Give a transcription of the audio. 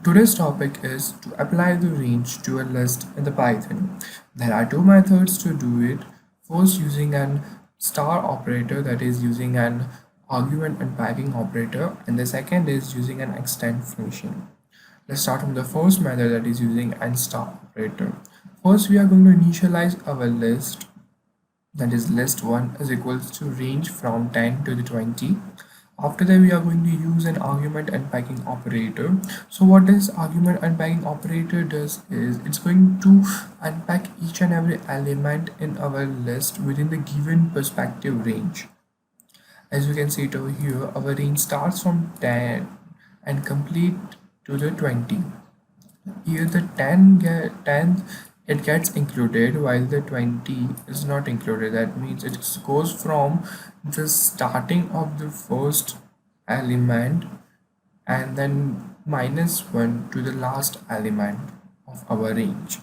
Today's topic is to apply the range to a list in the Python. There are two methods to do it. First, using an star operator, that is using an argument unpacking operator, and the second is using an extend function. Let's start from the first method, that is using an star operator. First, we are going to initialize our list, that is list1 is equals to range from 10 to the 20. After that, we are going to use an argument unpacking operator. So what this argument unpacking operator does is it's going to unpack each and every element in our list within the given perspective range. As you can see it over here, our range starts from 10 and complete to the 20. Here the 10 it gets included while the 20 is not included. That means it goes from the starting of the first element and then -1 to the last element of our range.